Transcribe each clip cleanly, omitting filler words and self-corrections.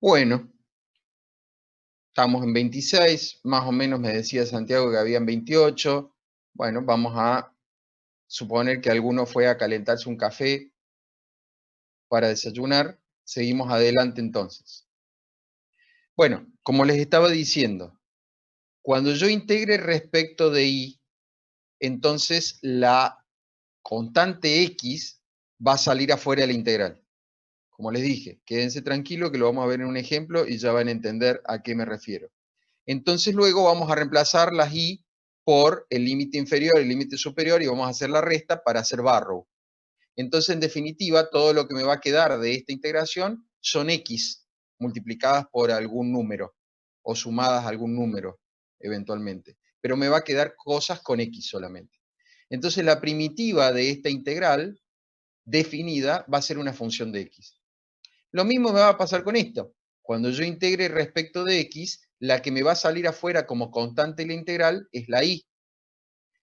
Bueno, estamos en 26, más o menos me decía Santiago que habían 28. Bueno, vamos a suponer que alguno fue a calentarse un café para desayunar. Seguimos adelante entonces. Bueno, como les estaba diciendo, cuando yo integre respecto de y, entonces la constante x va a salir afuera de la integral. Como les dije, quédense tranquilos que lo vamos a ver en un ejemplo y ya van a entender a qué me refiero. Entonces luego vamos a reemplazar las y por el límite inferior y el límite superior y vamos a hacer la resta para hacer Barrow. Entonces, en definitiva, todo lo que me va a quedar de esta integración son x multiplicadas por algún número o sumadas a algún número eventualmente. Pero me va a quedar cosas con x solamente. Entonces, la primitiva de esta integral definida va a ser una función de x. Lo mismo me va a pasar con esto. Cuando yo integre respecto de x, la que me va a salir afuera como constante de la integral es la y.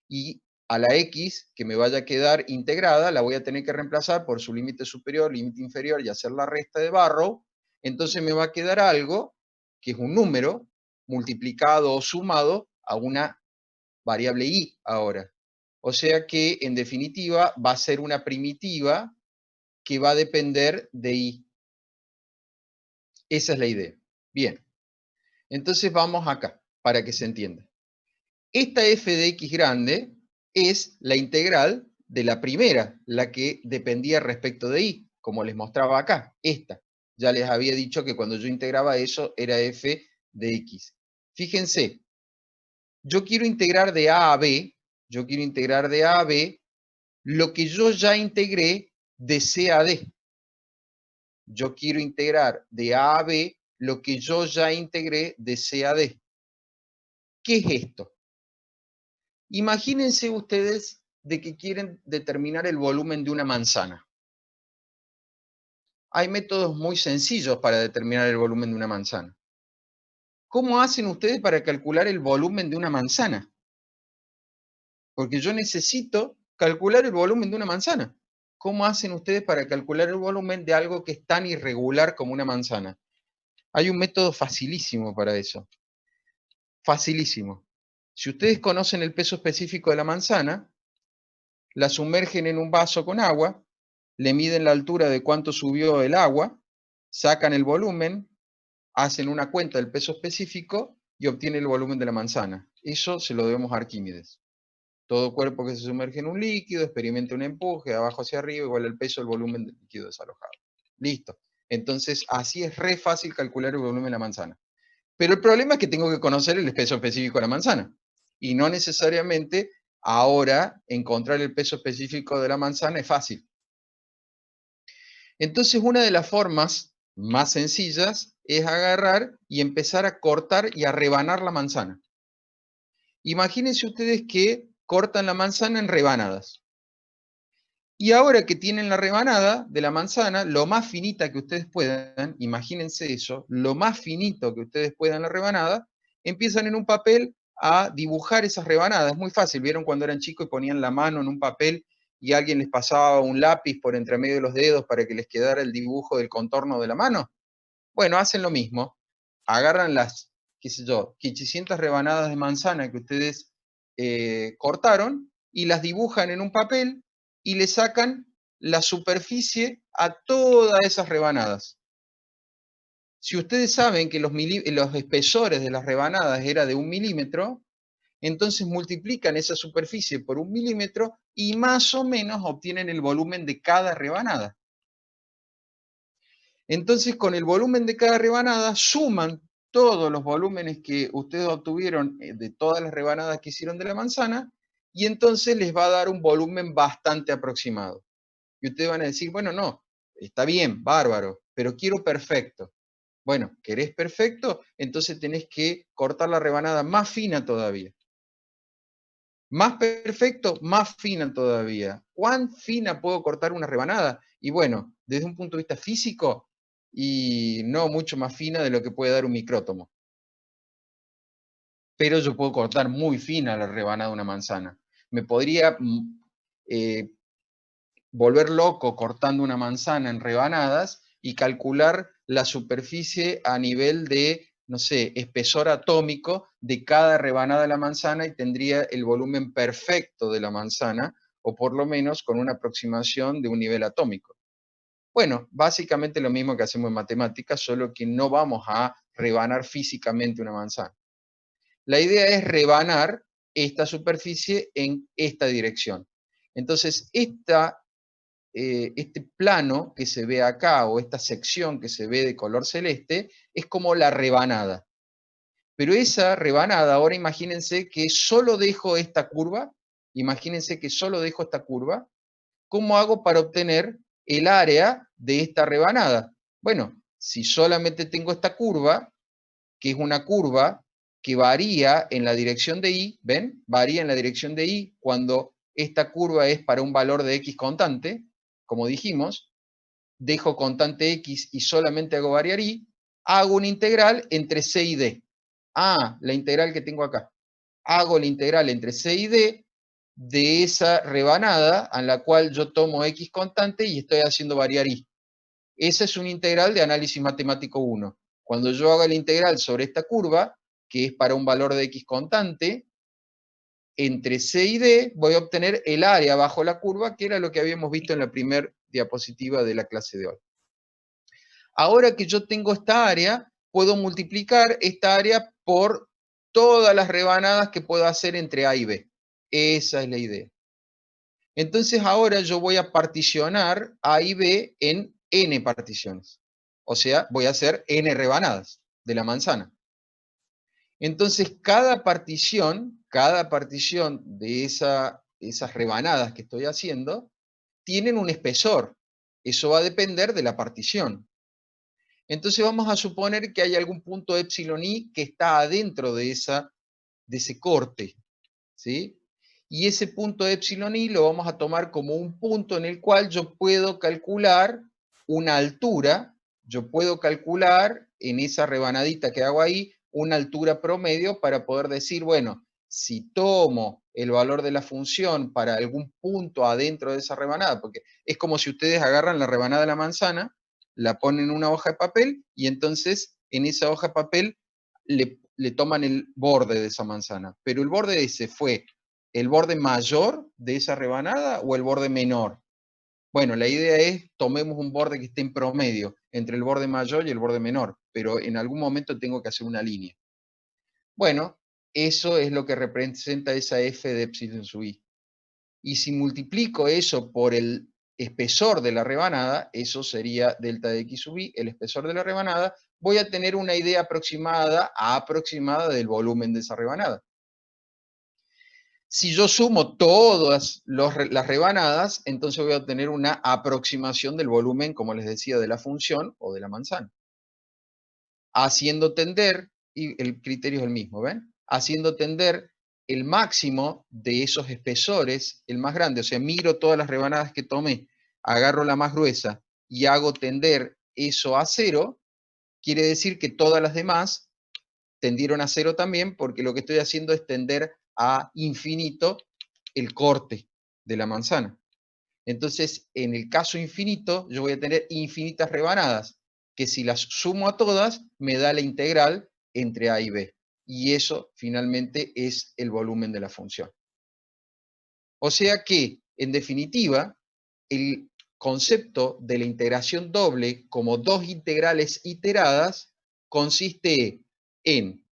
Y a la x que me vaya a quedar integrada, la voy a tener que reemplazar por su límite superior, límite inferior y hacer la resta de Barrow. Entonces me va a quedar algo que es un número multiplicado o sumado a una variable y ahora. O sea que, en definitiva, va a ser una primitiva que va a depender de y. Esa es la idea. Bien, entonces vamos acá, para que se entienda. Esta f de x grande es la integral de la primera, la que dependía respecto de y, como les mostraba acá, esta. Ya les había dicho que cuando yo integraba eso era f de x. Fíjense, yo quiero integrar de a a b, lo que yo ya integré de c a d. Yo quiero integrar de a a b lo que yo ya integré de c a d. ¿Qué es esto? Imagínense ustedes de que quieren determinar el volumen de una manzana. Hay métodos muy sencillos para determinar el volumen de una manzana. ¿Cómo hacen ustedes para calcular el volumen de una manzana? Porque yo necesito calcular el volumen de una manzana. ¿Cómo hacen ustedes para calcular el volumen de algo que es tan irregular como una manzana? Hay un método facilísimo para eso. Facilísimo. Si ustedes conocen el peso específico de la manzana, la sumergen en un vaso con agua, le miden la altura de cuánto subió el agua, sacan el volumen, hacen una cuenta del peso específico y obtienen el volumen de la manzana. Eso se lo debemos a Arquímedes. Todo cuerpo que se sumerge en un líquido experimenta un empuje de abajo hacia arriba igual al peso del volumen del líquido desalojado. Listo. Entonces, así es re fácil calcular el volumen de la manzana. Pero el problema es que tengo que conocer el peso específico de la manzana. Y no necesariamente ahora encontrar el peso específico de la manzana es fácil. Entonces, una de las formas más sencillas es agarrar y empezar a cortar y a rebanar la manzana. Imagínense ustedes que cortan la manzana en rebanadas. Y ahora que tienen la rebanada de la manzana, lo más finita que ustedes puedan, imagínense eso, lo más finito que ustedes puedan la rebanada, empiezan en un papel a dibujar esas rebanadas. Es muy fácil, ¿vieron cuando eran chicos y ponían la mano en un papel y alguien les pasaba un lápiz por entre medio de los dedos para que les quedara el dibujo del contorno de la mano? Bueno, hacen lo mismo, agarran las, qué sé yo, 500 rebanadas de manzana que ustedes cortaron y las dibujan en un papel y le sacan la superficie a todas esas rebanadas. Si ustedes saben que los espesores de las rebanadas era de 1 milímetro, entonces multiplican esa superficie por 1 milímetro y más o menos obtienen el volumen de cada rebanada. Entonces, con el volumen de cada rebanada, suman todos los volúmenes que ustedes obtuvieron de todas las rebanadas que hicieron de la manzana, y entonces les va a dar un volumen bastante aproximado. Y ustedes van a decir, bueno, no, está bien, bárbaro, pero quiero perfecto. Bueno, ¿querés perfecto? Entonces tenés que cortar la rebanada más fina todavía. Más perfecto, más fina todavía. ¿Cuán fina puedo cortar una rebanada? Y bueno, desde un punto de vista físico, y no mucho más fina de lo que puede dar un micrótomo. Pero yo puedo cortar muy fina la rebanada de una manzana. Me podría volver loco cortando una manzana en rebanadas y calcular la superficie a nivel de, no sé, espesor atómico de cada rebanada de la manzana y tendría el volumen perfecto de la manzana, o por lo menos con una aproximación de un nivel atómico. Bueno, básicamente lo mismo que hacemos en matemáticas, solo que no vamos a rebanar físicamente una manzana. La idea es rebanar esta superficie en esta dirección. Entonces, este plano que se ve acá, o esta sección que se ve de color celeste, es como la rebanada. Pero esa rebanada, ahora imagínense que solo dejo esta curva, imagínense que solo dejo esta curva, ¿cómo hago para obtener el área de esta rebanada? Bueno, si solamente tengo esta curva, que es una curva que varía en la dirección de y, ¿ven? Varía en la dirección de y cuando esta curva es para un valor de x constante, como dijimos, dejo constante x y solamente hago variar y, hago una integral entre c y d. Ah, la integral que tengo acá. Hago la integral entre c y d de esa rebanada a la cual yo tomo x constante y estoy haciendo variar y. Esa es una integral de análisis matemático 1. Cuando yo haga la integral sobre esta curva, que es para un valor de x constante, entre c y d voy a obtener el área bajo la curva, que era lo que habíamos visto en la primera diapositiva de la clase de hoy. Ahora que yo tengo esta área, puedo multiplicar esta área por todas las rebanadas que puedo hacer entre A y B. Esa es la idea. Entonces ahora yo voy a particionar A y B en n particiones. O sea, voy a hacer n rebanadas de la manzana. Entonces cada partición de esas rebanadas que estoy haciendo, tienen un espesor. Eso va a depender de la partición. Entonces vamos a suponer que hay algún punto epsilon i que está adentro de ese corte, ¿sí? Y ese punto epsilon i lo vamos a tomar como un punto en el cual yo puedo calcular una altura, yo puedo calcular en esa rebanadita que hago ahí una altura promedio para poder decir, bueno, si tomo el valor de la función para algún punto adentro de esa rebanada, porque es como si ustedes agarran la rebanada de la manzana, la ponen en una hoja de papel y entonces en esa hoja de papel le toman el borde de esa manzana. Pero el borde ese fue el borde mayor de esa rebanada o el borde menor. Bueno, la idea es tomemos un borde que esté en promedio entre el borde mayor y el borde menor, pero en algún momento tengo que hacer una línea. Bueno, eso es lo que representa esa f de epsilon sub i. Y si multiplico eso por el espesor de la rebanada, eso sería delta de x sub i, el espesor de la rebanada, voy a tener una idea aproximada del volumen de esa rebanada. Si yo sumo todas las rebanadas, entonces voy a obtener una aproximación del volumen, como les decía, de la función o de la manzana. Haciendo tender, y el criterio es el mismo, ¿ven? Haciendo tender el máximo de esos espesores, el más grande, o sea, miro todas las rebanadas que tomé, agarro la más gruesa y hago tender eso a cero, quiere decir que todas las demás tendieron a cero también, porque lo que estoy haciendo es tender a infinito el corte de la manzana. Entonces, en el caso infinito, yo voy a tener infinitas rebanadas, que si las sumo a todas, me da la integral entre A y B. Y eso, finalmente, es el volumen de la función. O sea que, en definitiva, el concepto de la integración doble como dos integrales iteradas consiste en,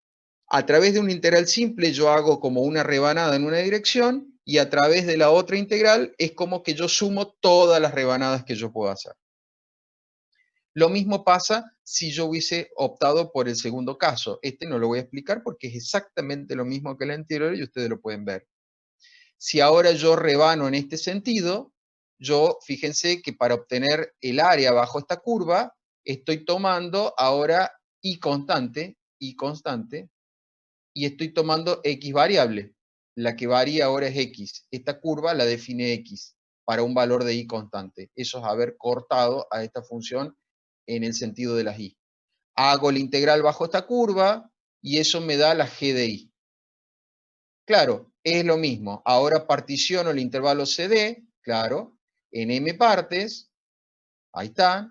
a través de una integral simple, yo hago como una rebanada en una dirección, y a través de la otra integral es como que yo sumo todas las rebanadas que yo puedo hacer. Lo mismo pasa si yo hubiese optado por el segundo caso. Este no lo voy a explicar porque es exactamente lo mismo que el anterior y ustedes lo pueden ver. Si ahora yo rebano en este sentido, yo, fíjense que para obtener el área bajo esta curva, estoy tomando ahora y constante, y estoy tomando x variable. La que varía ahora es x. Esta curva la define x para un valor de y constante. Eso es haber cortado a esta función en el sentido de las y. Hago la integral bajo esta curva y eso me da la g de y. Claro, es lo mismo. Ahora particiono el intervalo CD, claro, en m partes. Ahí está.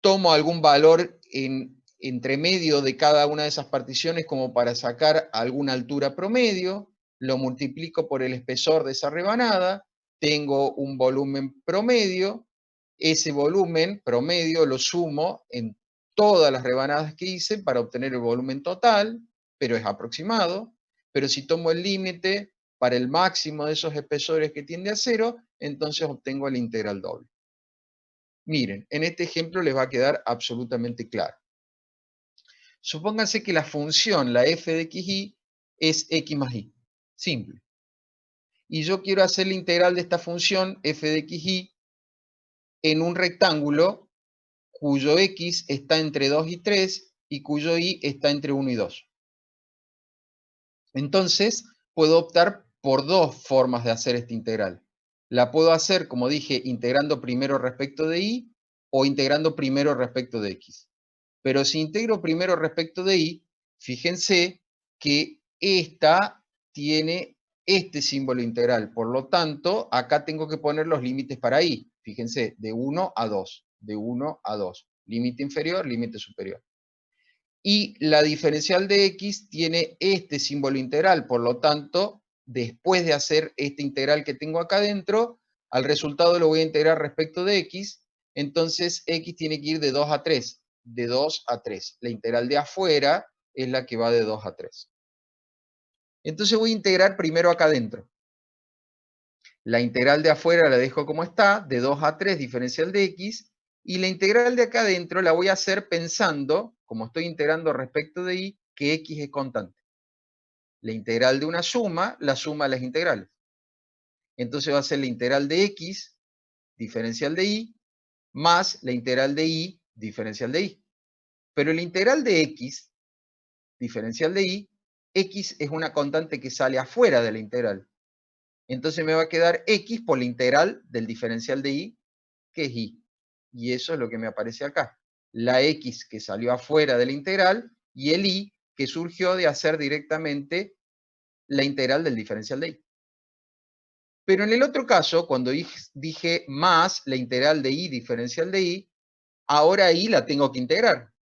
tomo algún valor entre medio de cada una de esas particiones como para sacar alguna altura promedio, lo multiplico por el espesor de esa rebanada, tengo un volumen promedio, ese volumen promedio lo sumo en todas las rebanadas que hice para obtener el volumen total, pero es aproximado, pero si tomo el límite para el máximo de esos espesores que tiende a cero, entonces obtengo la integral doble. Miren, en este ejemplo les va a quedar absolutamente claro. Supónganse que la función, la f de xy, es x más y. Simple. Y yo quiero hacer la integral de esta función f de xy en un rectángulo cuyo x está entre 2 y 3 y cuyo y está entre 1 y 2. Entonces, puedo optar por dos formas de hacer esta integral. La puedo hacer, como dije, integrando primero respecto de y o integrando primero respecto de x. Pero si integro primero respecto de y, fíjense que esta tiene este símbolo integral. Por lo tanto, acá tengo que poner los límites para y. Fíjense, de 1 a 2, de 1 a 2. Límite inferior, límite superior. Y la diferencial de x tiene este símbolo integral. Por lo tanto, después de hacer esta integral que tengo acá adentro, al resultado lo voy a integrar respecto de x. Entonces, x tiene que ir de 2 a 3. De 2 a 3. La integral de afuera es la que va de 2 a 3. Entonces voy a integrar primero acá adentro. La integral de afuera la dejo como está, de 2 a 3 diferencial de x, y la integral de acá adentro la voy a hacer pensando, como estoy integrando respecto de y, que x es constante. La integral de una suma, la suma de las integrales. Entonces va a ser la integral de x, diferencial de y, más la integral de y, diferencial de y. Pero la integral de x, diferencial de y, x es una constante que sale afuera de la integral. Entonces me va a quedar x por la integral del diferencial de y, que es y. Y eso es lo que me aparece acá. La x que salió afuera de la integral y el y que surgió de hacer directamente la integral del diferencial de y. Pero en el otro caso, cuando dije más la integral de y diferencial de y, ahora y la tengo que integrar,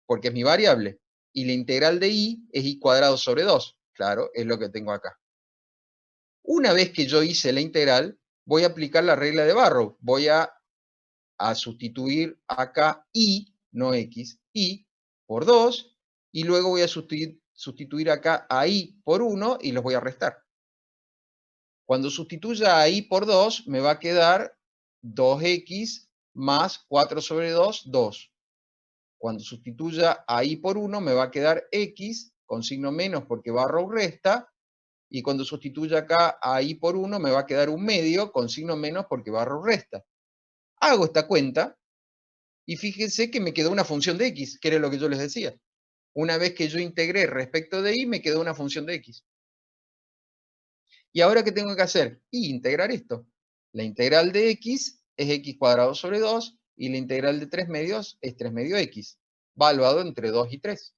porque es mi variable. Y la integral de y es y cuadrado sobre 2. Claro, es lo que tengo acá. Una vez que yo hice la integral, voy a aplicar la regla de Barrow. Voy a sustituir acá y, no x, y por 2, y luego voy a sustituir acá a y por 1 y los voy a restar. Cuando sustituya a y por 2, me va a quedar 2x más 4 sobre 2, 2. Cuando sustituya a y por 1, me va a quedar x, con signo menos porque Barrow resta, y cuando sustituya acá a y por 1, me va a quedar un medio, con signo menos porque Barrow resta. Hago esta cuenta, y fíjense que me quedó una función de x, que era lo que yo les decía. Una vez que yo integré respecto de y, me quedó una función de x. ¿Y ahora qué tengo que hacer? Y integrar esto. La integral de x es x cuadrado sobre 2 y la integral de 3 medios es 3 medio x, valuado entre 2 y 3.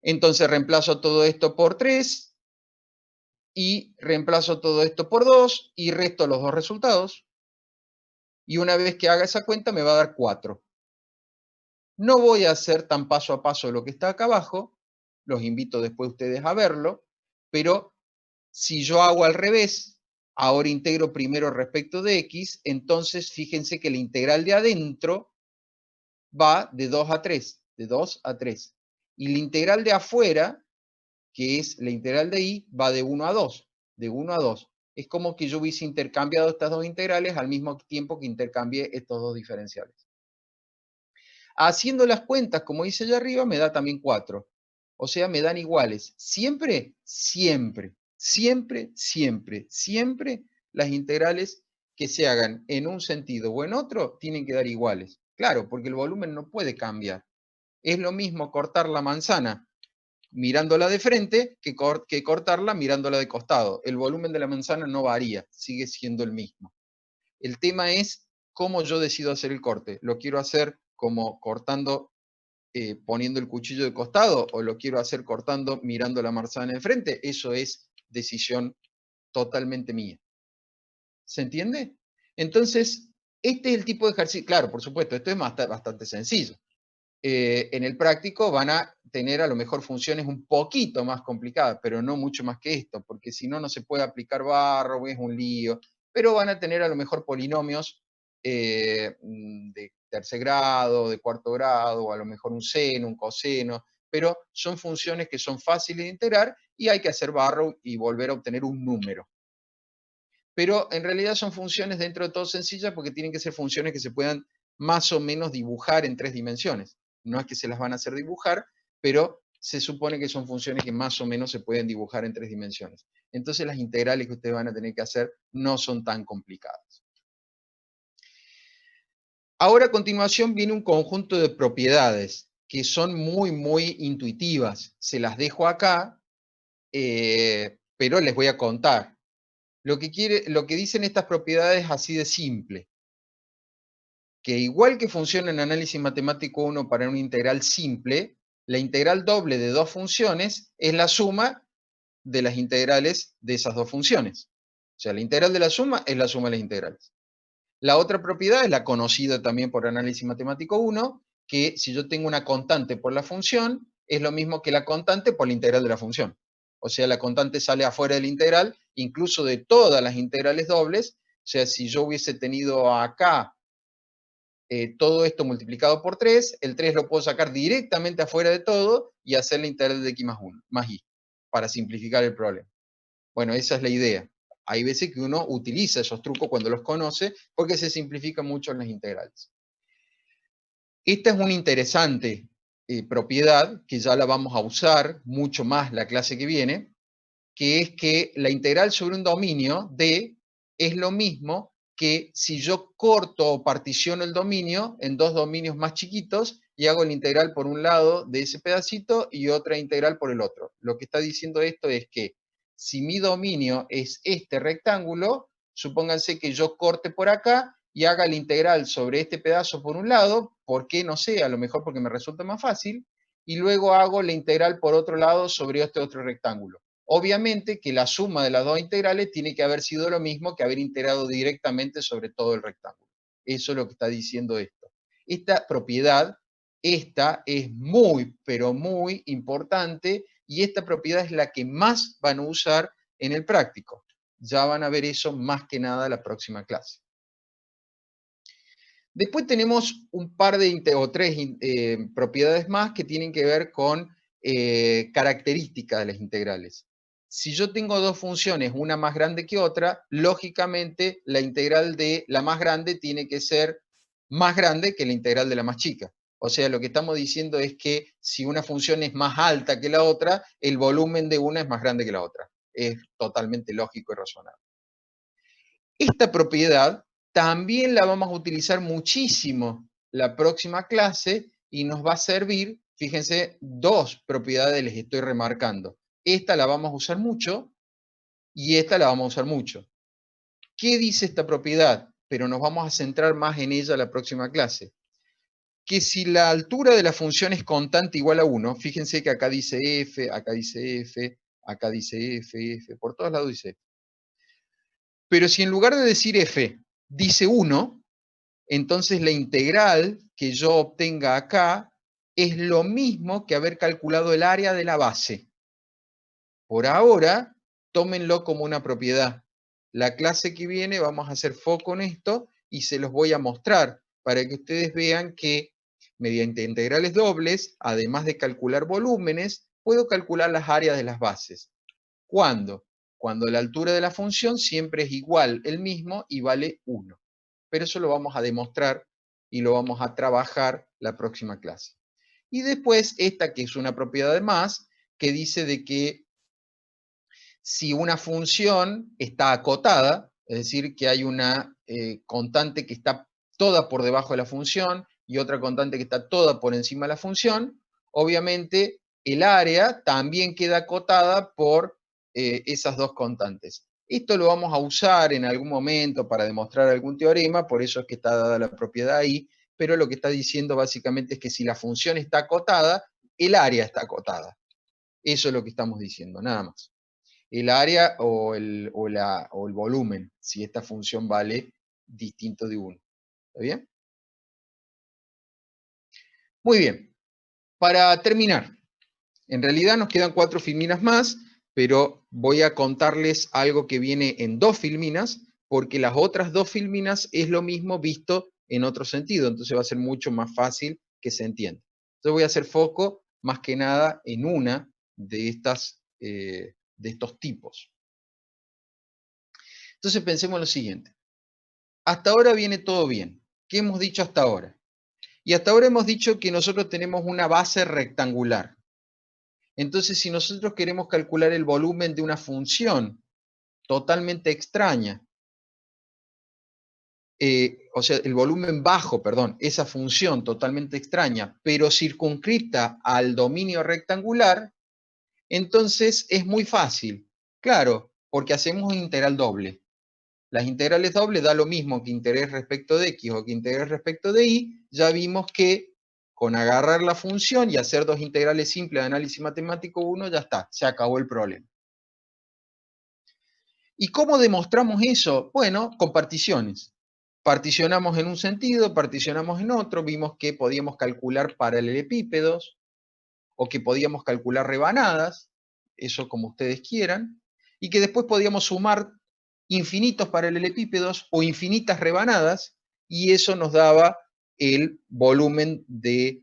Entonces reemplazo todo esto por 3 y reemplazo todo esto por 2 y resto los dos resultados. Y una vez que haga esa cuenta me va a dar 4. No voy a hacer tan paso a paso lo que está acá abajo, los invito después ustedes a verlo, pero si yo hago al revés, ahora integro primero respecto de x, entonces fíjense que la integral de adentro va de 2 a 3, de 2 a 3. Y la integral de afuera, que es la integral de y, va de 1 a 2, de 1 a 2. Es como que yo hubiese intercambiado estas dos integrales al mismo tiempo que intercambié estos dos diferenciales. Haciendo las cuentas, como dice allá arriba, me da también 4. O sea, me dan iguales. Siempre, siempre, siempre, siempre, siempre las integrales que se hagan en un sentido o en otro tienen que dar iguales. Claro, porque el volumen no puede cambiar. Es lo mismo cortar la manzana mirándola de frente que cortarla mirándola de costado. El volumen de la manzana no varía, sigue siendo el mismo. El tema es cómo yo decido hacer el corte. ¿Lo quiero hacer como cortando, poniendo el cuchillo de costado, o lo quiero hacer cortando mirando la manzana de frente? Eso es decisión totalmente mía. ¿Se entiende? Entonces, Este es el tipo de ejercicio, claro, por supuesto, esto es bastante sencillo. En el práctico van a tener a lo mejor funciones un poquito más complicadas, pero no mucho más que esto, porque si no, no se puede aplicar barro, es un lío, pero van a tener a lo mejor polinomios de tercer grado, de cuarto grado, o a lo mejor un seno, un coseno, pero son funciones que son fáciles de integrar y hay que hacer barro y volver a obtener un número. Pero en realidad son funciones dentro de todo sencillas porque tienen que ser funciones que se puedan más o menos dibujar en 3 dimensiones. No es que se las van a hacer dibujar, pero se supone que son funciones que más o menos se pueden dibujar en 3 dimensiones. Entonces las integrales que ustedes van a tener que hacer no son tan complicadas. Ahora a continuación viene un conjunto de propiedades que son muy intuitivas. Se las dejo acá, pero les voy a contar. Lo que dicen estas propiedades es así de simple, que igual que funciona en análisis matemático 1 para una integral simple, la integral doble de dos funciones es la suma de las integrales de esas dos funciones. O sea, la integral de la suma es la suma de las integrales. La otra propiedad es la conocida también por análisis matemático 1, que si yo tengo una constante por la función, es lo mismo que la constante por la integral de la función. O sea, la constante sale afuera de la integral, incluso de todas las integrales dobles. O sea, si yo hubiese tenido acá todo esto multiplicado por 3, el 3 lo puedo sacar directamente afuera de todo y hacer la integral de x más 1, más y, para simplificar el problema. Bueno, esa es la idea. Hay veces que uno utiliza esos trucos cuando los conoce porque se simplifican mucho en las integrales. Esta es una interesante propiedad que ya la vamos a usar mucho más la clase que viene, que es que la integral sobre un dominio D es lo mismo que si yo corto o particiono el dominio en dos dominios más chiquitos y hago la integral por un lado de ese pedacito y otra integral por el otro. Lo que está diciendo esto es que si mi dominio es este rectángulo, supónganse que yo corte por acá y haga la integral sobre este pedazo por un lado, ¿por qué? No sé, a lo mejor porque me resulta más fácil, y luego hago la integral por otro lado sobre este otro rectángulo. Obviamente que la suma de las dos integrales tiene que haber sido lo mismo que haber integrado directamente sobre todo el rectángulo. Eso es lo que está diciendo esto. Esta propiedad, esta es muy, pero muy importante y esta propiedad es la que más van a usar en el práctico. Ya van a ver eso más que nada la próxima clase. Después tenemos un par de, o tres propiedades más que tienen que ver con características de las integrales. Si yo tengo dos funciones, una más grande que otra, lógicamente la integral de la más grande tiene que ser más grande que la integral de la más chica. O sea, lo que estamos diciendo es que si una función es más alta que la otra, el volumen de una es más grande que la otra. Es totalmente lógico y razonable. Esta propiedad también la vamos a utilizar muchísimo la próxima clase y nos va a servir, fíjense, dos propiedades les estoy remarcando. Esta la vamos a usar mucho y esta la vamos a usar mucho. ¿Qué dice esta propiedad? Pero nos vamos a centrar más en ella la próxima clase. Que si la altura de la función es constante igual a 1, fíjense que acá dice f, acá dice f, acá dice f, f, por todos lados dice f. Pero si en lugar de decir f dice 1, entonces la integral que yo obtenga acá es lo mismo que haber calculado el área de la base. Por ahora, tómenlo como una propiedad. La clase que viene vamos a hacer foco en esto y se los voy a mostrar para que ustedes vean que mediante integrales dobles, además de calcular volúmenes, puedo calcular las áreas de las bases. ¿Cuándo? Cuando la altura de la función siempre es igual, el mismo, y vale 1. Pero eso lo vamos a demostrar y lo vamos a trabajar la próxima clase. Y después esta que es una propiedad de más, que dice de que si una función está acotada, es decir, que hay una constante que está toda por debajo de la función y otra constante que está toda por encima de la función, obviamente el área también queda acotada por esas dos constantes. Esto lo vamos a usar en algún momento para demostrar algún teorema, por eso es que está dada la propiedad ahí, pero lo que está diciendo básicamente es que si la función está acotada, el área está acotada. Eso es lo que estamos diciendo, nada más. El área o el volumen, si esta función vale distinto de 1. ¿Está bien? Muy bien. Para terminar, en realidad nos quedan 4 filminas más, pero voy a contarles algo que viene en 2 filminas, porque las otras 2 filminas es lo mismo visto en otro sentido, entonces va a ser mucho más fácil que se entienda. Entonces voy a hacer foco más que nada en una de de estos tipos. Entonces pensemos en lo siguiente. Hasta ahora viene todo bien. ¿Qué hemos dicho hasta ahora? Y hasta ahora hemos dicho que nosotros tenemos una base rectangular. Entonces, si nosotros queremos calcular el volumen de una función totalmente extraña, o sea, el volumen bajo, perdón, esa función totalmente extraña, pero circunscrita al dominio rectangular, entonces es muy fácil. Claro, porque hacemos un integral doble. Las integrales dobles da lo mismo que interés respecto de x o que interés respecto de y. Ya vimos que con agarrar la función y hacer 2 integrales simples de análisis matemático 1, ya está, se acabó el problema. ¿Y cómo demostramos eso? Bueno, con particiones. Particionamos en un sentido, particionamos en otro, vimos que podíamos calcular paralelepípedos o que podíamos calcular rebanadas, eso como ustedes quieran, y que después podíamos sumar infinitos paralelepípedos o infinitas rebanadas, y eso nos daba el volumen de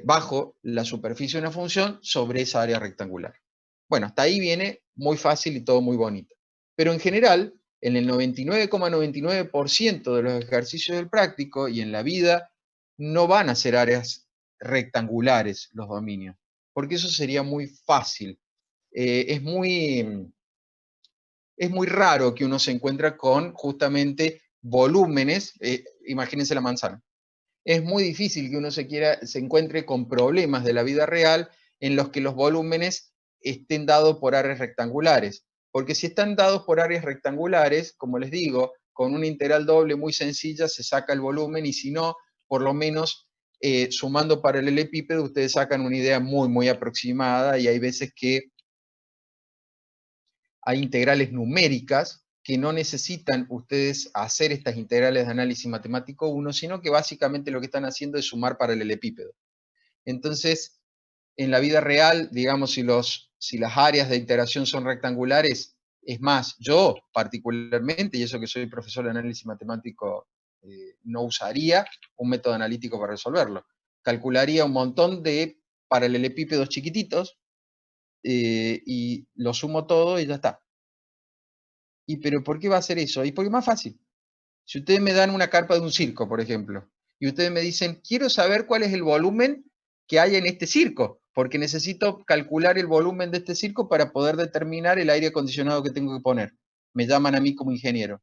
bajo la superficie de una función sobre esa área rectangular. Bueno, hasta ahí viene muy fácil y todo muy bonito. Pero en general, en el 99,99% de los ejercicios del práctico y en la vida, no van a ser áreas rectangulares los dominios, porque eso sería muy fácil. Eh, es, muy, es muy raro que uno se encuentre con justamente volúmenes, imagínense la manzana, es muy difícil que uno se encuentre con problemas de la vida real en los que los volúmenes estén dados por áreas rectangulares. Porque si están dados por áreas rectangulares, como les digo, con una integral doble muy sencilla se saca el volumen y si no, por lo menos sumando paralelepípedo, ustedes sacan una idea muy, muy aproximada y hay veces que hay integrales numéricas que no necesitan ustedes hacer estas integrales de análisis matemático 1, sino que básicamente lo que están haciendo es sumar paralelepípedo. Entonces, en la vida real, digamos, si las áreas de integración son rectangulares, es más, yo particularmente, y eso que soy profesor de análisis matemático, no usaría un método analítico para resolverlo. Calcularía un montón de paralelepípedos chiquititos y lo sumo todo y ya está. ¿Y pero por qué va a hacer eso? Y porque es más fácil. Si ustedes me dan una carpa de un circo, por ejemplo, y ustedes me dicen, quiero saber cuál es el volumen que hay en este circo, porque necesito calcular el volumen de este circo para poder determinar el aire acondicionado que tengo que poner. Me llaman a mí como ingeniero.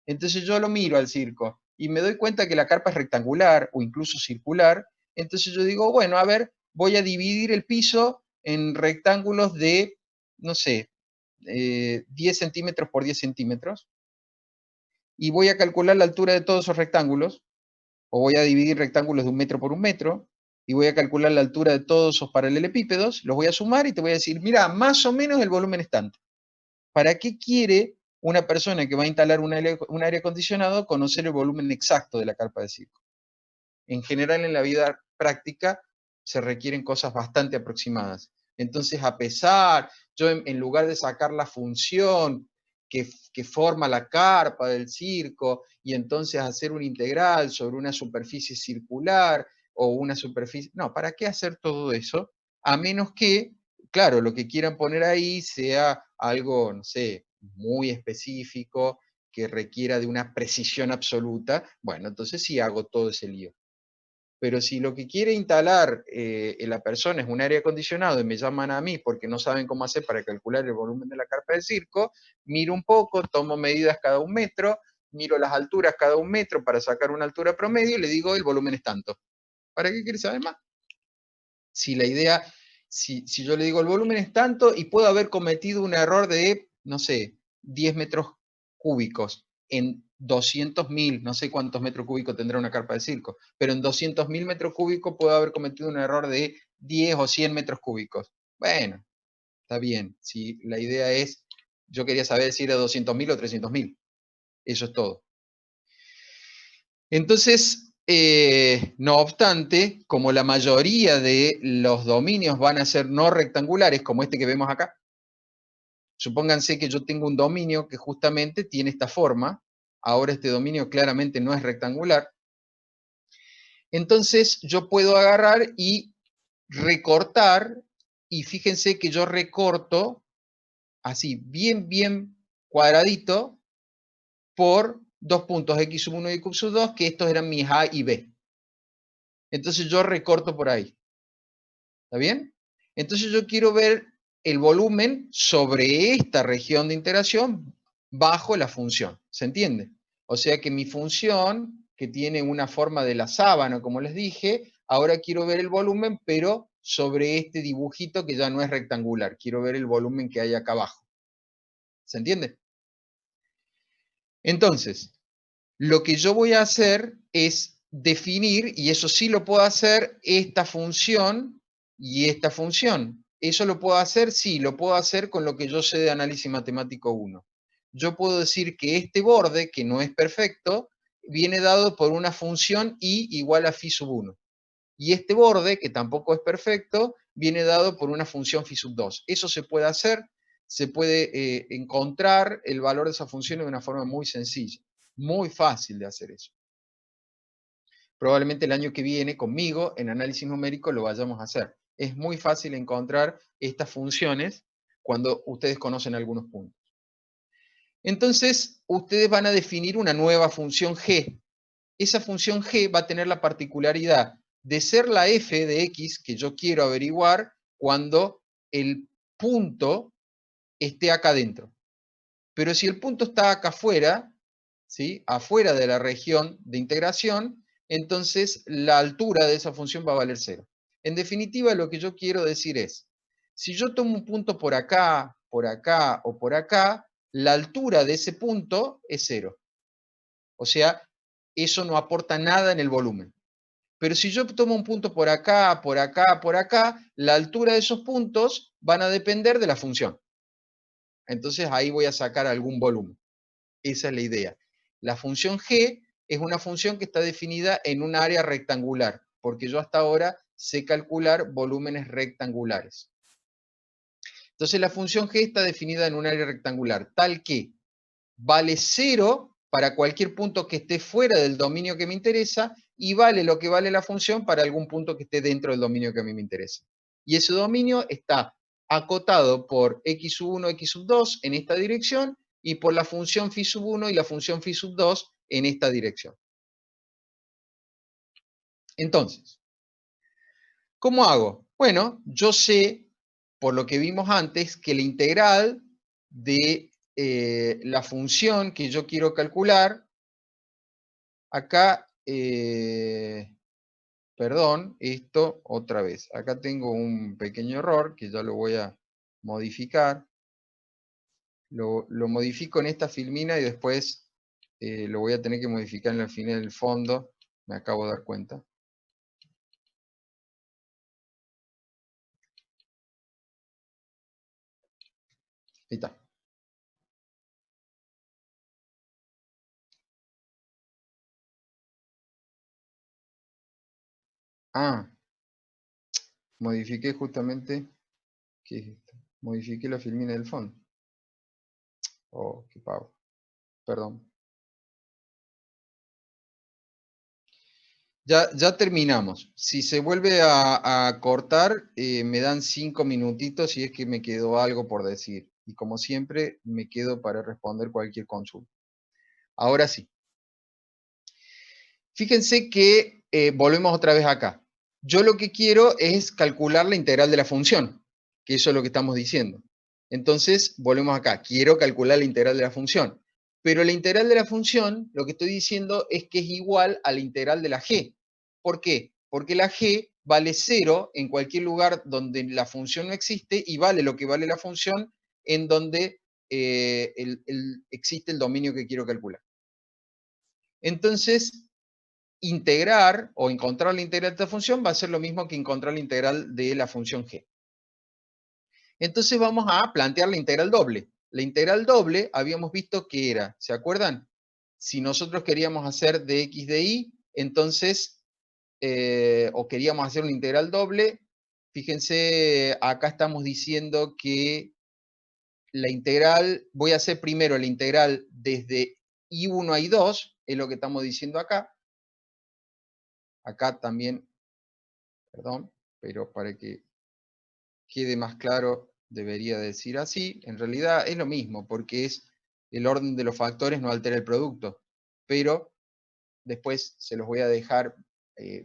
Entonces yo lo miro al circo y me doy cuenta que la carpa es rectangular o incluso circular. Entonces yo digo, bueno, a ver, voy a dividir el piso en rectángulos de, no sé, 10 centímetros por 10 centímetros y voy a calcular la altura de todos esos rectángulos, o voy a dividir rectángulos de 1 metro por 1 metro, y voy a calcular la altura de todos esos paralelepípedos, los voy a sumar y te voy a decir, mira, más o menos el volumen es tanto. ¿Para qué quiere una persona que va a instalar un aire acondicionado conocer el volumen exacto de la carpa de circo? En general, en la vida práctica se requieren cosas bastante aproximadas. Entonces, a pesar, yo en lugar de sacar la función que forma la carpa del circo y entonces hacer un integral sobre una superficie circular o una superficie... No, ¿para qué hacer todo eso? A menos que, claro, lo que quieran poner ahí sea algo, no sé, muy específico, que requiera de una precisión absoluta. Bueno, entonces sí hago todo ese lío. Pero si lo que quiere instalar en la persona es un aire acondicionado y me llaman a mí porque no saben cómo hacer para calcular el volumen de la carpa del circo, miro un poco, tomo medidas cada 1 metro, miro las alturas cada 1 metro para sacar una altura promedio y le digo el volumen es tanto. ¿Para qué quiere saber más? Si la idea, si yo le digo el volumen es tanto y puedo haber cometido un error de, no sé, 10 metros cúbicos en 200.000, no sé cuántos metros cúbicos tendrá una carpa de circo, pero en 200.000 metros cúbicos puedo haber cometido un error de 10 o 100 metros cúbicos. Bueno, está bien. Si la idea yo quería saber si era 200.000 o 300.000. Eso es todo. Entonces, no obstante, como la mayoría de los dominios van a ser no rectangulares, como este que vemos acá, supónganse que yo tengo un dominio que justamente tiene esta forma, ahora este dominio claramente no es rectangular, entonces yo puedo agarrar y recortar, y fíjense que yo recorto así, bien cuadradito, por dos puntos x sub 1 y x sub 2, que estos eran mis a y b. Entonces yo recorto por ahí. ¿Está bien? Entonces yo quiero ver el volumen sobre esta región de integración bajo la función. ¿Se entiende? O sea que mi función, que tiene una forma de la sábana, como les dije, ahora quiero ver el volumen, pero sobre este dibujito que ya no es rectangular. Quiero ver el volumen que hay acá abajo. ¿Se entiende? Entonces, lo que yo voy a hacer es definir, y eso sí lo puedo hacer, esta función y esta función. ¿Eso lo puedo hacer? Sí, lo puedo hacer con lo que yo sé de análisis matemático 1. Yo puedo decir que este borde, que no es perfecto, viene dado por una función y igual a phi sub 1. Y este borde, que tampoco es perfecto, viene dado por una función phi sub 2. Eso se puede hacer, se puede encontrar el valor de esa función de una forma muy sencilla. Muy fácil de hacer eso. Probablemente el año que viene conmigo en análisis numérico lo vayamos a hacer. Es muy fácil encontrar estas funciones cuando ustedes conocen algunos puntos. Entonces, ustedes van a definir una nueva función g. Esa función g va a tener la particularidad de ser la f de x que yo quiero averiguar cuando el punto esté acá adentro. Pero si el punto está acá afuera, ¿sí? Afuera de la región de integración, entonces la altura de esa función va a valer 0. En definitiva, lo que yo quiero decir es, si yo tomo un punto por acá o por acá, la altura de ese punto es 0. O sea, eso no aporta nada en el volumen. Pero si yo tomo un punto por acá, la altura de esos puntos van a depender de la función. Entonces ahí voy a sacar algún volumen. Esa es la idea. La función g es una función que está definida en un área rectangular, porque yo hasta ahora sé calcular volúmenes rectangulares. Entonces la función g está definida en un área rectangular, tal que vale 0 para cualquier punto que esté fuera del dominio que me interesa y vale lo que vale la función para algún punto que esté dentro del dominio que a mí me interesa. Y ese dominio está acotado por x sub 1, x sub 2 en esta dirección y por la función phi sub 1 y la función phi sub 2 en esta dirección. Entonces, ¿cómo hago? Bueno, yo sé, por lo que vimos antes, que la integral de la función que yo quiero calcular, acá, perdón, esto otra vez. Acá tengo un pequeño error que ya lo voy a modificar. Lo modifico en esta filmina y después lo voy a tener que modificar en la filmina del fondo. Me acabo de dar cuenta. Ahí está. Ah, modifiqué justamente. ¿Qué es esto? Modifiqué la filmina del fondo. Oh, qué pavo. Perdón. Ya terminamos. Si se vuelve a cortar, me dan 5 minutitos si es que me quedó algo por decir. Y como siempre, me quedo para responder cualquier consulta. Ahora sí. Fíjense que volvemos otra vez acá. Yo lo que quiero es calcular la integral de la función, que eso es lo que estamos diciendo. Entonces, volvemos acá. Quiero calcular la integral de la función. Pero la integral de la función, lo que estoy diciendo es que es igual a la integral de la g. ¿Por qué? Porque la g vale 0 en cualquier lugar donde la función no existe y vale lo que vale la función en donde existe el dominio que quiero calcular. Entonces, integrar o encontrar la integral de esta función va a ser lo mismo que encontrar la integral de la función g. Entonces vamos a plantear la integral doble. La integral doble habíamos visto que era, ¿se acuerdan? Si nosotros queríamos hacer dx de y, entonces, o queríamos hacer una integral doble, fíjense, acá estamos diciendo que la integral, voy a hacer primero la integral desde I1 a I2, es lo que estamos diciendo acá. Acá también, perdón, pero para que quede más claro, debería decir así. En realidad es lo mismo, porque es el orden de los factores no altera el producto. Pero después se los voy a dejar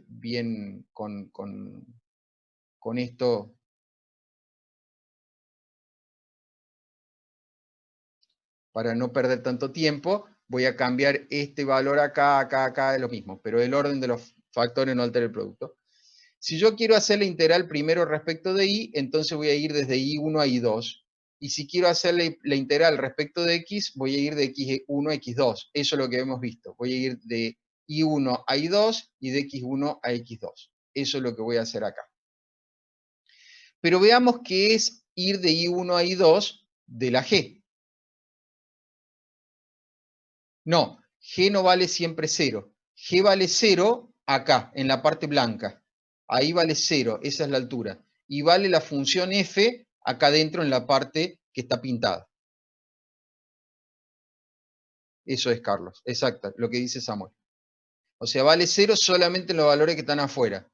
bien con esto. Para no perder tanto tiempo, voy a cambiar este valor acá, acá, acá, es lo mismo, pero el orden de los factores no altera el producto. Si yo quiero hacer la integral primero respecto de y, entonces voy a ir desde I1 a I2. Y si quiero hacer la integral respecto de x, voy a ir de x1 a x2. Eso es lo que hemos visto. Voy a ir de I1 a I2 y de x1 a x2. Eso es lo que voy a hacer acá. Pero veamos qué es ir de I1 a I2 de la g. No, g no vale siempre 0. G vale 0 acá, en la parte blanca. Ahí vale 0, esa es la altura. Y vale la función f acá dentro en la parte que está pintada. Eso es, Carlos. Exacto, lo que dice Samuel. O sea, vale 0 solamente en los valores que están afuera,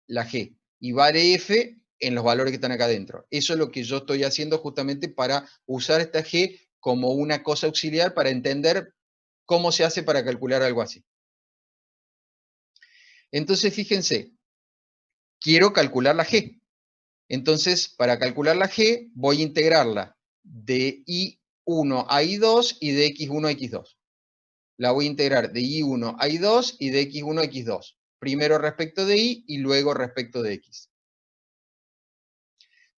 la g. Y vale f en los valores que están acá adentro. Eso es lo que yo estoy haciendo justamente para usar esta g como una cosa auxiliar para entender cómo se hace para calcular algo así. Entonces, fíjense, quiero calcular la g. Entonces, para calcular la g, voy a integrarla de I1 a I2 y de X1 a X2. La voy a integrar de I1 a I2 y de X1 a X2. Primero respecto de Y y luego respecto de X.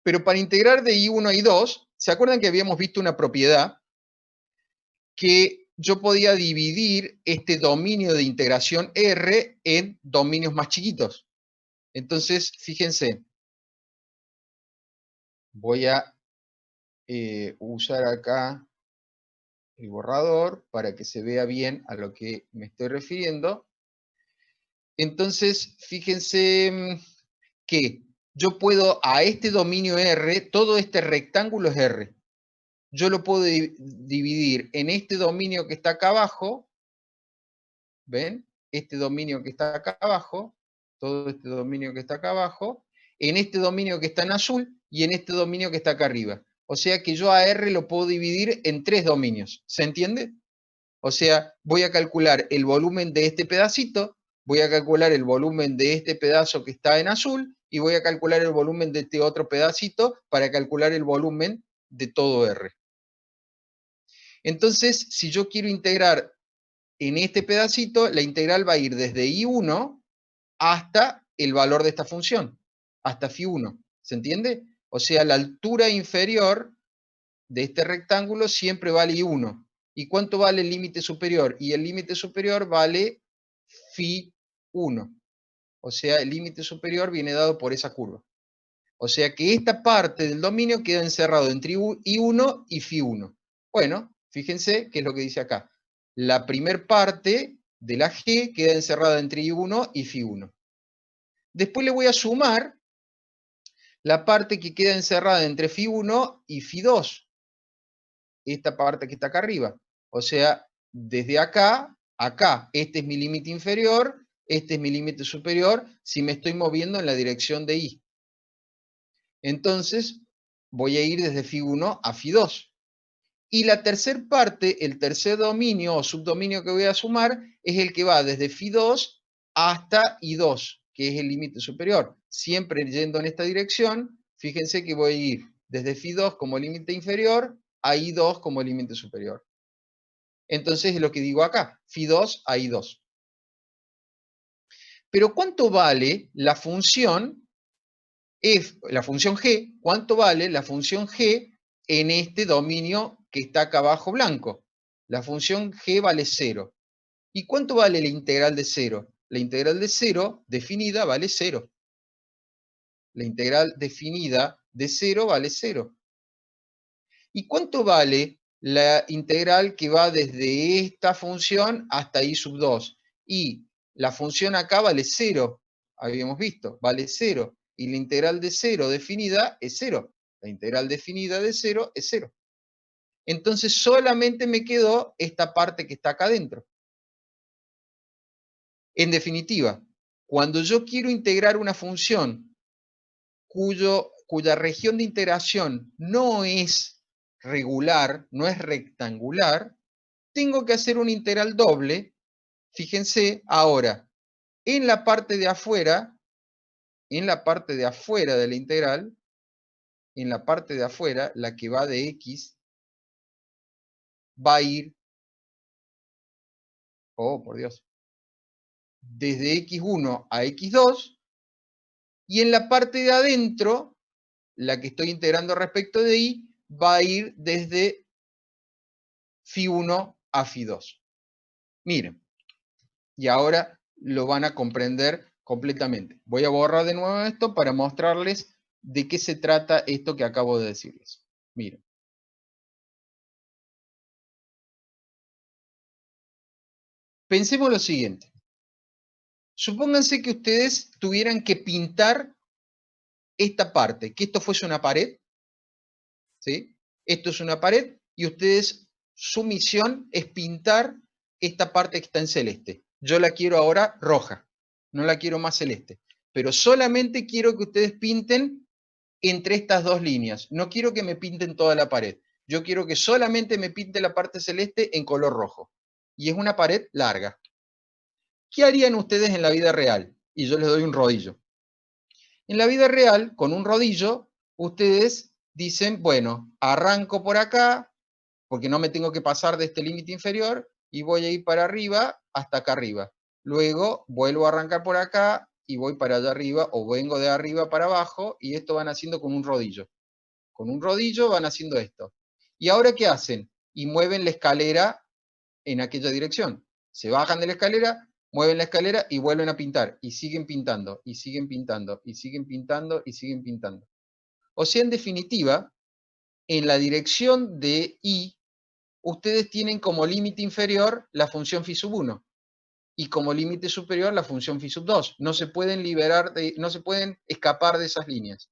Pero para integrar de I1 a I2, ¿se acuerdan que habíamos visto una propiedad que yo podía dividir este dominio de integración R en dominios más chiquitos? Entonces, fíjense, voy a usar acá el borrador para que se vea bien a lo que me estoy refiriendo. Entonces, fíjense que yo puedo a este dominio R, todo este rectángulo es R. Yo lo puedo dividir en este dominio que está acá abajo, ¿ven? Este dominio que está acá abajo, todo este dominio que está acá abajo, en este dominio que está en azul y en este dominio que está acá arriba. O sea que yo a R lo puedo dividir en 3 dominios. ¿Se entiende? O sea, voy a calcular el volumen de este pedacito, voy a calcular el volumen de este pedazo que está en azul y voy a calcular el volumen de este otro pedacito para calcular el volumen de todo R. Entonces, si yo quiero integrar en este pedacito, la integral va a ir desde I1 hasta el valor de esta función, hasta φ1. ¿Se entiende? O sea, la altura inferior de este rectángulo siempre vale I1. ¿Y cuánto vale el límite superior? Y el límite superior vale φ1. O sea, el límite superior viene dado por esa curva. O sea que esta parte del dominio queda encerrado entre I1 y φ1. Bueno, fíjense qué es lo que dice acá. La primer parte de la G queda encerrada entre I1 y φ1. Después le voy a sumar la parte que queda encerrada entre φ1 y φ2. Esta parte que está acá arriba. O sea, desde acá, acá, este es mi límite inferior, este es mi límite superior, si me estoy moviendo en la dirección de I. Entonces, voy a ir desde φ1 a φ2. Y la tercera parte, el tercer dominio o subdominio que voy a sumar, es el que va desde φ2 hasta I2, que es el límite superior. Siempre yendo en esta dirección, fíjense que voy a ir desde φ2 como límite inferior a I2 como límite superior. Entonces es lo que digo acá, φ2 a I2. Pero ¿cuánto vale la función la función g? ¿Cuánto vale la función g en este dominio que está acá abajo blanco? La función g vale 0. ¿Y cuánto vale la integral de 0? La integral de 0 definida vale 0. La integral definida de 0 vale 0. ¿Y cuánto vale la integral que va desde esta función hasta i sub 2. Y la función acá vale 0, habíamos visto, vale 0. Y la integral de 0 definida es 0. La integral definida de 0 es 0. Entonces solamente me quedó esta parte que está acá adentro. En definitiva, cuando yo quiero integrar una función cuya región de integración no es regular, no es rectangular, tengo que hacer una integral doble. Fíjense, ahora, en la parte de afuera de la integral, en la parte de afuera, la que va de x, va a ir, oh, por Dios, desde x1 a x2, y en la parte de adentro, la que estoy integrando respecto de y, va a ir desde phi1 a phi2. Miren, y ahora lo van a comprender completamente. Voy a borrar de nuevo esto para mostrarles de qué se trata esto que acabo de decirles. Miren. Pensemos lo siguiente. Supónganse que ustedes tuvieran que pintar esta parte, que esto fuese una pared, ¿sí? Esto es una pared y ustedes, su misión es pintar esta parte que está en celeste. Yo la quiero ahora roja, no la quiero más celeste, pero solamente quiero que ustedes pinten entre estas dos líneas. No quiero que me pinten toda la pared. Yo quiero que solamente me pinte la parte celeste en color rojo. Y es una pared larga. ¿Qué harían ustedes en la vida real? Y yo les doy un rodillo. En la vida real, con un rodillo, ustedes dicen, bueno, arranco por acá, porque no me tengo que pasar de este límite inferior, y voy a ir para arriba hasta acá arriba. Luego vuelvo a arrancar por acá y voy para allá arriba, o vengo de arriba para abajo, y esto van haciendo con un rodillo. Con un rodillo van haciendo esto. ¿Y ahora qué hacen? Y mueven la escalera en aquella dirección. Se bajan de la escalera, mueven la escalera y vuelven a pintar. Y siguen pintando, y siguen pintando, y siguen pintando, y siguen pintando. O sea, en definitiva, en la dirección de I, ustedes tienen como límite inferior la función phi sub 1 y como límite superior la función phi sub 2. No se pueden no se pueden escapar de esas líneas.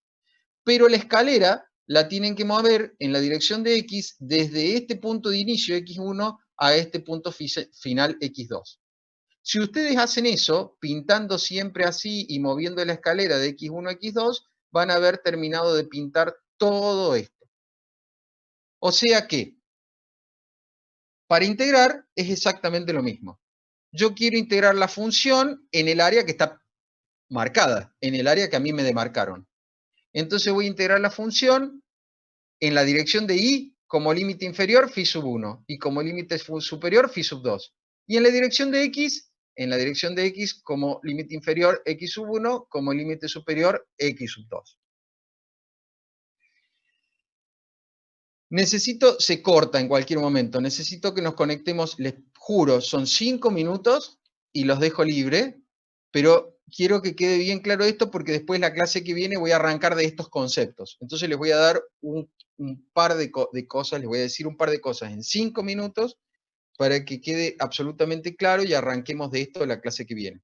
Pero la escalera la tienen que mover en la dirección de X desde este punto de inicio X1 a este punto final X2. Si ustedes hacen eso, pintando siempre así y moviendo la escalera de X1 a X2, van a haber terminado de pintar todo esto. O sea que, para integrar es exactamente lo mismo. Yo quiero integrar la función en el área que está marcada, en el área que a mí me demarcaron. Entonces voy a integrar la función en la dirección de y como límite inferior phi sub 1 y como límite superior phi sub 2. Y en la dirección de x como límite inferior x sub 1 como límite superior x sub 2. Se corta en cualquier momento, necesito que nos conectemos, les juro, son 5 minutos y los dejo libre, pero quiero que quede bien claro esto porque después la clase que viene voy a arrancar de estos conceptos. Entonces les voy a dar un par de cosas, les voy a decir un par de cosas en 5 minutos para que quede absolutamente claro y arranquemos de esto la clase que viene.